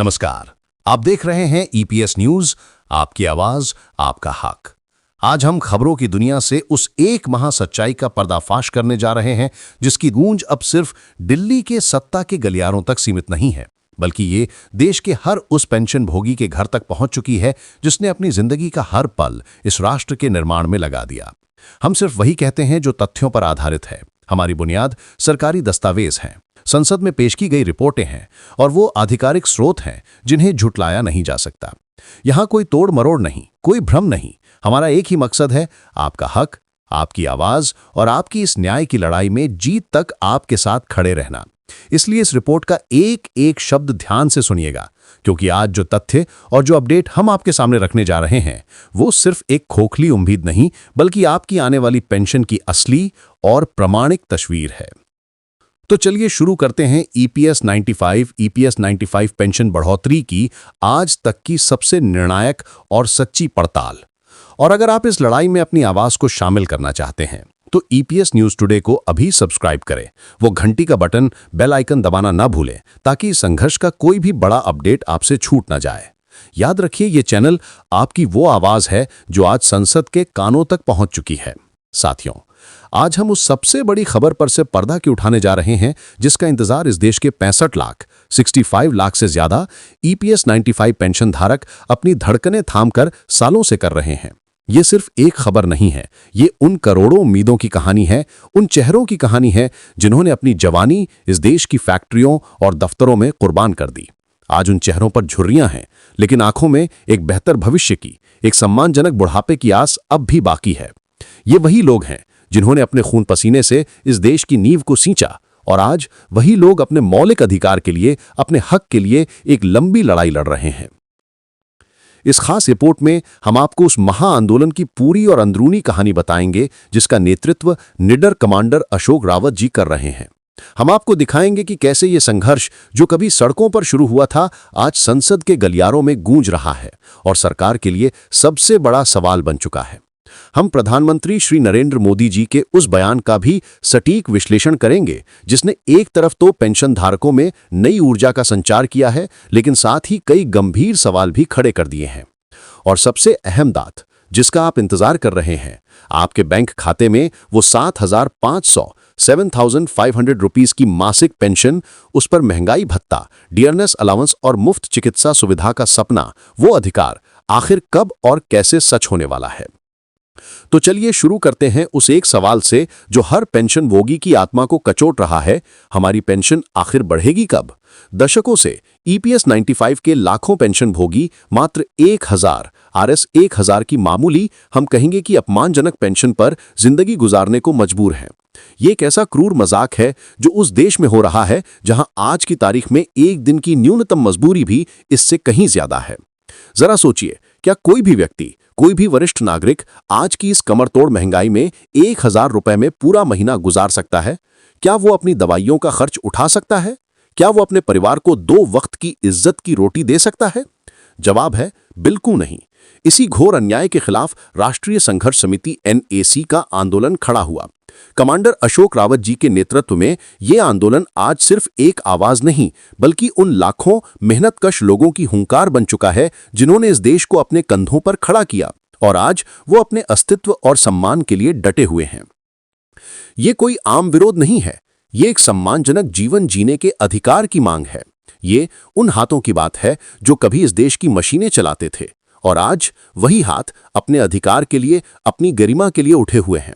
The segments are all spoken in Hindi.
नमस्कार। आप देख रहे हैं ईपीएस न्यूज, आपकी आवाज आपका हक। आज हम खबरों की दुनिया से उस एक महासच्चाई का पर्दाफाश करने जा रहे हैं जिसकी गूंज अब सिर्फ दिल्ली के सत्ता के गलियारों तक सीमित नहीं है, बल्कि ये देश के हर उस पेंशन भोगी के घर तक पहुंच चुकी है जिसने अपनी जिंदगी का हर पल इस राष्ट्र के निर्माण में लगा दिया। हम सिर्फ वही कहते हैं जो तथ्यों पर आधारित है। हमारी बुनियाद सरकारी दस्तावेज हैं, संसद में पेश की गई रिपोर्टें हैं और वो आधिकारिक स्रोत हैं जिन्हें झुटलाया नहीं जा सकता। यहां कोई तोड़ मरोड़ नहीं, कोई भ्रम नहीं। हमारा एक ही मकसद है, आपका हक, आपकी आवाज और आपकी इस न्याय की लड़ाई में जीत तक आपके साथ खड़े रहना। इसलिए इस रिपोर्ट का एक एक शब्द ध्यान से सुनिएगा, क्योंकि आज जो तथ्य और जो अपडेट हम आपके सामने रखने जा रहे हैं वो सिर्फ एक खोखली उम्मीद नहीं, बल्कि आपकी आने वाली पेंशन की असली और प्रामाणिक तस्वीर है। तो चलिए शुरू करते हैं ईपीएस 95 पेंशन बढ़ोतरी की आज तक की सबसे निर्णायक और सच्ची पड़ताल। और अगर आप इस लड़ाई में अपनी आवाज को शामिल करना चाहते हैं तो ईपीएस न्यूज टुडे को अभी सब्सक्राइब करें, वो घंटी का बटन, बेल आइकन दबाना ना भूलें ताकि इस संघर्ष का कोई भी बड़ा अपडेट आपसे छूट ना जाए। याद रखिए, ये चैनल आपकी वो आवाज है जो आज संसद के कानों तक पहुंच चुकी है। साथियों, आज हम उस सबसे बड़ी खबर पर से पर्दा क्यों उठाने जा रहे हैं जिसका इंतजार इस देश के 65 लाख से ज्यादा ईपीएस 95 पेंशन धारक अपनी धड़कनें थामकर सालों से कर रहे हैं। ये सिर्फ एक खबर नहीं है, ये उन करोड़ों उम्मीदों की कहानी है, उन चेहरों की कहानी है जिन्होंने अपनी जवानी इस देश की फैक्ट्रियों और दफ्तरों में कुर्बान कर दी। आज उन चेहरों पर झुर्रियां हैं, लेकिन आंखों में एक बेहतर भविष्य की, एक सम्मानजनक बुढ़ापे की आस अब भी बाकी है। ये वही लोग हैं जिन्होंने अपने खून पसीने से इस देश की नींव को सींचा, और आज वही लोग अपने मौलिक अधिकार के लिए, अपने हक के लिए एक लंबी लड़ाई लड़ रहे हैं। इस खास रिपोर्ट में हम आपको उस महाआंदोलन की पूरी और अंदरूनी कहानी बताएंगे जिसका नेतृत्व निडर कमांडर अशोक रावत जी कर रहे हैं। हम आपको दिखाएंगे कि कैसे ये संघर्ष जो कभी सड़कों पर शुरू हुआ था, आज संसद के गलियारों में गूंज रहा है और सरकार के लिए सबसे बड़ा सवाल बन चुका है। हम प्रधानमंत्री श्री नरेंद्र मोदी जी के उस बयान का भी सटीक विश्लेषण करेंगे जिसने एक तरफ तो पेंशन धारकों में नई ऊर्जा का संचार किया है, लेकिन साथ ही कई गंभीर सवाल भी खड़े कर दिए हैं। और सबसे अहम बात जिसका आप इंतजार कर रहे हैं, आपके बैंक खाते में वो 7,500 रुपीस की मासिक पेंशन, उस पर महंगाई भत्ता, डियरनेस अलाउंस और मुफ्त चिकित्सा सुविधा का सपना, वो अधिकार आखिर कब और कैसे सच होने वाला है। तो चलिए शुरू करते हैं उस एक सवाल से जो हर पेंशन भोगी की आत्मा को कचोट रहा है, हमारी पेंशन आखिर बढ़ेगी कब? दशकों से ईपीएस 95 के लाखों पेंशन भोगी मात्र 1000 की मामूली, हम कहेंगे कि अपमानजनक पेंशन पर जिंदगी गुजारने को मजबूर हैं। ये एक ऐसा क्रूर मजाक है जो उस देश में हो रहा है जहां आज की तारीख में एक दिन की न्यूनतम मजबूरी भी इससे कहीं ज्यादा है। जरा सोचिए, क्या कोई भी व्यक्ति, कोई भी वरिष्ठ नागरिक आज की इस कमरतोड़ महंगाई में 1000 रुपए में पूरा महीना गुजार सकता है? क्या वो अपनी दवाइयों का खर्च उठा सकता है? क्या वो अपने परिवार को 2 वक्त की इज्जत की रोटी दे सकता है? जवाब है बिल्कुल नहीं। इसी घोर अन्याय के खिलाफ राष्ट्रीय संघर्ष समिति NAC का आंदोलन खड़ा हुआ। कमांडर अशोक रावत जी के नेतृत्व में यह आंदोलन आज सिर्फ एक आवाज नहीं, बल्कि उन लाखों मेहनतकश लोगों की हुंकार बन चुका है जिन्होंने इस देश को अपने कंधों पर खड़ा किया और आज वो अपने अस्तित्व और सम्मान के लिए डटे हुए हैं। ये कोई आम विरोध नहीं है, ये एक सम्मानजनक जीवन जीने के अधिकार की मांग है। ये उन हाथों की बात है जो कभी इस देश की मशीनें चलाते थे और आज वही हाथ अपने अधिकार के लिए, अपनी गरिमा के लिए उठे हुए हैं।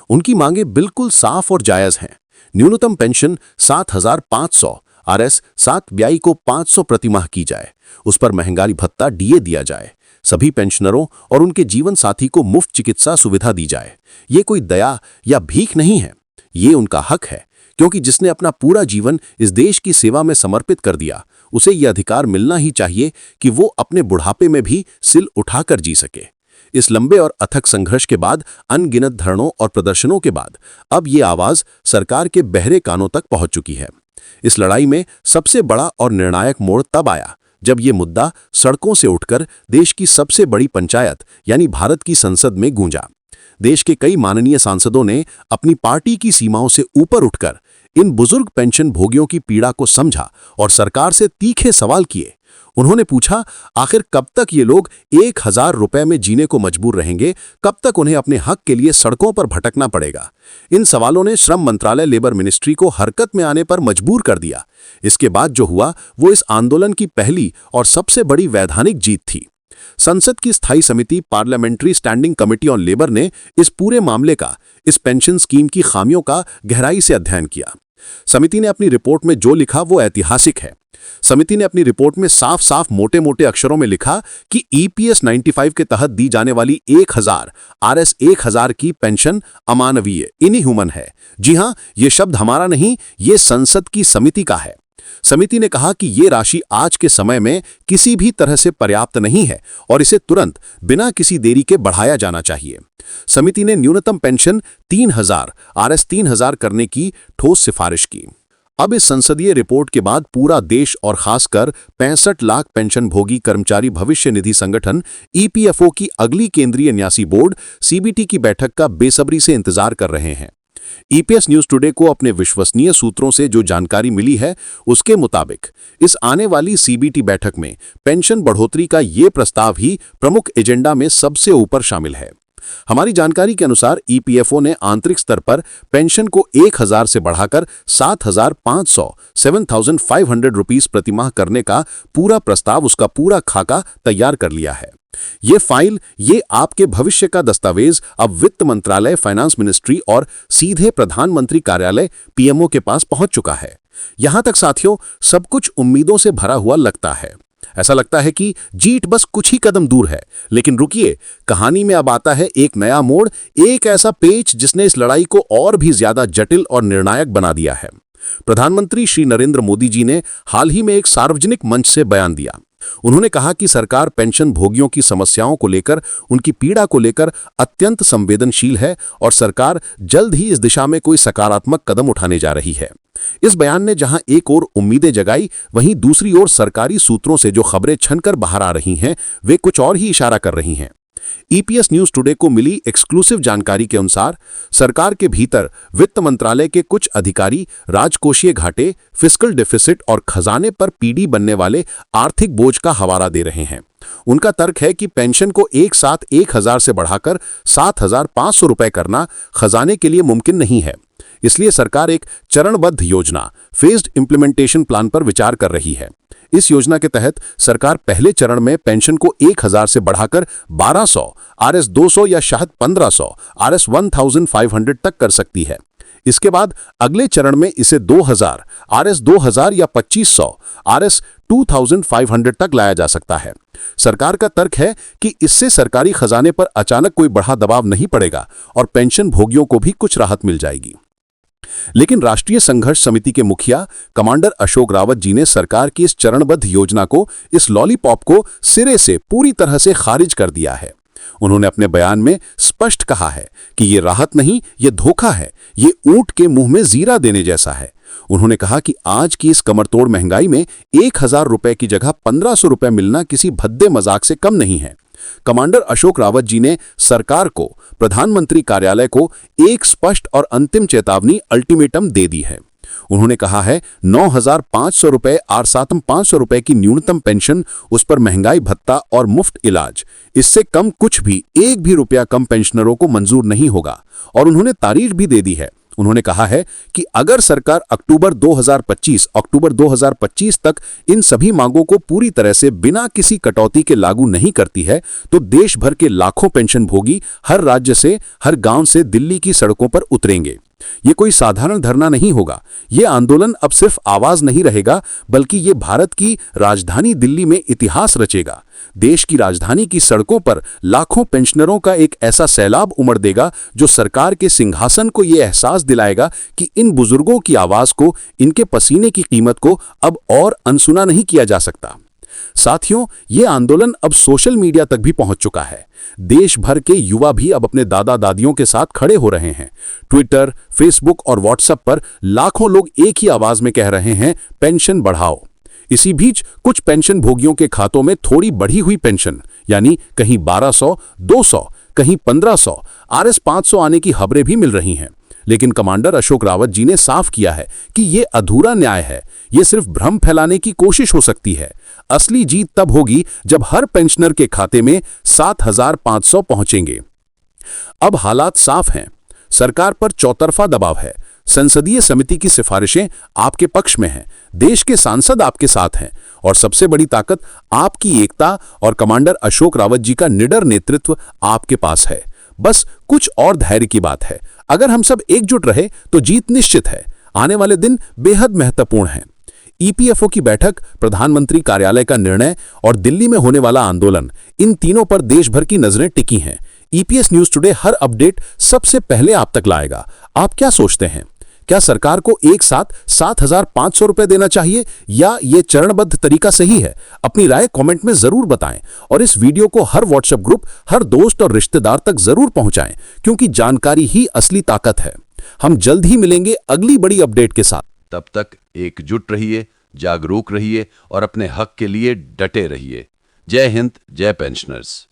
उनकी मांगें बिल्कुल साफ और जायज हैं। न्यूनतम पेंशन 7,500 RS 7 ब्याई को 500 प्रतिमाह की जाए, उस पर महंगाई भत्ता DA दिया जाए, सभी पेंशनरों और उनके जीवन साथी को मुफ्त चिकित्सा सुविधा दी जाए। ये कोई दया या भीख नहीं है, ये उनका हक है, क्योंकि जिसने अपना पूरा जीवन इस देश की सेवा में समर्पित कर दिया, उसे यह अधिकार मिलना ही चाहिए कि वो अपने बुढ़ापे में भी सिल उठाकर जी सके। इस लंबे और अथक संघर्ष के बाद, अनगिनत धरनों और प्रदर्शनों के बाद, अब ये आवाज सरकार के बहरे कानों तक पहुंच चुकी है। इस लड़ाई में सबसे बड़ा और निर्णायक मोड़ तब आया जब ये मुद्दा सड़कों से उठकर देश की सबसे बड़ी पंचायत यानी भारत की संसद में गूंजा। देश के कई माननीय सांसदों ने अपनी पार्टी की सीमाओं से ऊपर उठकर इन बुजुर्ग पेंशन भोगियों की पीड़ा को समझा और सरकार से तीखे सवाल किए। उन्होंने पूछा, आखिर कब तक ये लोग 1,000 रुपए में जीने को मजबूर रहेंगे, कब तक उन्हें अपने हक के लिए सड़कों पर भटकना पड़ेगा। इन सवालों ने श्रम मंत्रालय लेबर मिनिस्ट्री को हरकत में आने पर मजबूर कर दिया। इसके बाद जो हुआ वो इस आंदोलन की पहली और सबसे बड़ी वैधानिक जीत थी। संसद की स्थायी समिति parliamentary standing committee on labour ने इस पूरे मामले का, इस पेंशन स्कीम की खामियों का गहराई से अध्ययन किया। समिति ने अपनी रिपोर्ट में जो लिखा वो ऐतिहासिक है। समिति ने अपनी रिपोर्ट में साफ साफ मोटे मोटे अक्षरों में लिखा कि EPS 95 के तहत दी जाने वाली 1,000 RS 1,000 की पेंशन अमानवीय, इनह्यूमन है। जी हां, ये शब्द हमारा नहीं, ये संसद की समिति का है। समिति ने कहा कि ये राशि आज के समय में किसी भी तरह से पर्याप्त नहीं है और इसे तुरंत बिना किसी देरी के बढ़ाया जाना चाहिए। समिति ने न्यूनतम पेंशन 3,000 RS 3,000 करने की ठोस सिफारिश की। अब इस संसदीय रिपोर्ट के बाद पूरा देश और खासकर 65 लाख पेंशन भोगी कर्मचारी भविष्य निधि संगठन EPFO की अगली केंद्रीय न्यासी बोर्ड CBT की बैठक का बेसब्री से इंतजार कर रहे हैं। EPS न्यूज टुडे को अपने विश्वसनीय सूत्रों से जो जानकारी मिली है उसके मुताबिक इस आने वाली CBT बैठक में पेंशन बढ़ोतरी का ये प्रस्ताव ही प्रमुख एजेंडा में सबसे ऊपर शामिल है। हमारी जानकारी के अनुसार EPFO ने आंतरिक स्तर पर पेंशन को 1,000 से बढ़ाकर 7,500 रुपीस प्रतिमाह करने का पूरा प्रस्ताव, उसका पूरा खाका तैयार कर लिया है। ये फाइल, ये आपके भविष्य का दस्तावेज अब वित्त मंत्रालय, फाइनेंस मिनिस्ट्री और सीधे प्रधानमंत्री कार्यालय PMO के पास पहुंच चुका है। यहां तक साथियों, सब कुछ उम्मीदों से भरा हुआ लगता है। ऐसा लगता है कि जीत बस कुछ ही कदम दूर है। लेकिन रुकिए, कहानी में अब आता है एक नया मोड़, एक ऐसा पेच जिसने इस लड़ाई को और भी ज्यादा जटिल और निर्णायक बना दिया है। प्रधानमंत्री श्री नरेंद्र मोदी जी ने हाल ही में एक सार्वजनिक मंच से बयान दिया। उन्होंने कहा कि सरकार पेंशन भोगियों की समस्याओं को लेकर, उनकी पीड़ा को लेकर अत्यंत संवेदनशील है और सरकार जल्द ही इस दिशा में कोई सकारात्मक कदम उठाने जा रही है। इस बयान ने जहां एक ओर उम्मीदें जगाई, वहीं दूसरी ओर सरकारी सूत्रों से जो खबरें छनकर बाहर आ रही हैं वे कुछ और ही इशारा कर रही हैं। EPS न्यूज टुडे को मिली एक्सक्लूसिव जानकारी के अनुसार सरकार के भीतर वित्त मंत्रालय के कुछ अधिकारी राजकोषीय घाटे, फिस्कल डेफिसिट और खजाने पर PD बनने वाले आर्थिक बोझ का हवाला दे रहे हैं। उनका तर्क है कि पेंशन को एक साथ 1,000 से बढ़ाकर 7,500 रुपए करना खजाने के लिए मुमकिन नहीं है। इसलिए सरकार एक चरणबद्ध योजना, फेज्ड इंप्लीमेंटेशन प्लान पर विचार कर रही है। इस योजना के तहत सरकार पहले चरण में पेंशन को 1,000 से बढ़ाकर 1,200 RS 200 या शायद 1,500 RS 1,500 तक कर सकती है। इसके बाद अगले चरण में इसे 2,000 RS 2,000 या 2,500 RS 2,500 तक लाया जा सकता है। सरकार का तर्क है कि इससे सरकारी खजाने पर अचानक कोई बड़ा दबाव नहीं पड़ेगा और पेंशन भोगियों को भी कुछ राहत मिल जाएगी। लेकिन राष्ट्रीय संघर्ष समिति के मुखिया कमांडर अशोक रावत जी ने सरकार की इस चरणबद्ध योजना को, इस लॉलीपॉप को सिरे से पूरी तरह से खारिज कर दिया है। उन्होंने अपने बयान में स्पष्ट कहा है कि ये राहत नहीं, ये धोखा है, ये ऊंट के मुंह में जीरा देने जैसा है। उन्होंने कहा कि आज की इस कमरतोड़ महंगाई में 1,000 रुपए की जगह 1,500 रुपए मिलना किसी भद्दे मजाक से कम नहीं है। कमांडर अशोक रावत जी ने सरकार को, प्रधानमंत्री कार्यालय को एक स्पष्ट और अंतिम चेतावनी, अल्टीमेटम दे दी है। उन्होंने कहा है 9,500 रुपए और 7,500 रुपए की न्यूनतम पेंशन, उस पर महंगाई भत्ता और मुफ्त इलाज, इससे कम कुछ भी, एक भी रुपया कम पेंशनरों को मंजूर नहीं होगा। और उन्होंने तारीख भी दे दी है। उन्होंने कहा है कि अगर सरकार अक्टूबर 2025 तक इन सभी मांगों को पूरी तरह से बिना किसी कटौती के लागू नहीं करती है तो देश भर के लाखों पेंशन भोगी हर राज्य से, हर गांव से दिल्ली की सड़कों पर उतरेंगे। ये कोई साधारण धरना नहीं होगा। ये आंदोलन अब सिर्फ आवाज नहीं रहेगा, बल्कि ये भारत की राजधानी दिल्ली में इतिहास रचेगा। देश की राजधानी की सड़कों पर लाखों पेंशनरों का एक ऐसा सैलाब उमड़ देगा जो सरकार के सिंहासन को ये एहसास दिलाएगा कि इन बुजुर्गों की आवाज को, इनके पसीने की कीमत को अब और अनसुना नहीं किया जा सकता। साथियों, ये आंदोलन अब सोशल मीडिया तक भी पहुंच चुका है। देश भर के युवा भी अब अपने दादा दादियों के साथ खड़े हो रहे हैं। ट्विटर, फेसबुक और व्हाट्सएप पर लाखों लोग एक ही आवाज में कह रहे हैं, पेंशन बढ़ाओ। इसी बीच कुछ पेंशन भोगियों के खातों में थोड़ी बढ़ी हुई पेंशन, यानी कहीं 1,200, 200, कहीं 1,500 RS 500 आने की खबरें भी मिल रही हैं। लेकिन कमांडर अशोक रावत जी ने साफ किया है कि यह अधूरा न्याय है, यह सिर्फ भ्रम फैलाने की कोशिश हो सकती है। असली जीत तब होगी जब हर पेंशनर के खाते में 7,500 पहुंचेंगे। अब हालात साफ हैं। सरकार पर चौतरफा दबाव है। संसदीय समिति की सिफारिशें आपके पक्ष में हैं, देश के सांसद आपके साथ हैं और सबसे बड़ी ताकत आपकी एकता और कमांडर अशोक रावत जी का निडर नेतृत्व आपके पास है। बस कुछ और धैर्य की बात है। अगर हम सब एकजुट रहे तो जीत निश्चित है। आने वाले दिन बेहद महत्वपूर्ण हैं। ईपीएफओ की बैठक, प्रधानमंत्री कार्यालय का निर्णय और दिल्ली में होने वाला आंदोलन, इन तीनों पर देश भर की नजरें टिकी हैं। ईपीएस न्यूज टुडे हर अपडेट सबसे पहले आप तक लाएगा। आप क्या सोचते हैं? क्या सरकार को एक साथ 7,500 रुपए देना चाहिए या ये चरणबद्ध तरीका सही है? अपनी राय कमेंट में जरूर बताएं और इस वीडियो को हर व्हाट्सएप ग्रुप, हर दोस्त और रिश्तेदार तक जरूर पहुंचाएं, क्योंकि जानकारी ही असली ताकत है। हम जल्द ही मिलेंगे अगली बड़ी अपडेट के साथ। तब तक एकजुट रहिए, जागरूक रहिए और अपने हक के लिए डटे रहिए। जय हिंद, जय पेंशनर्स।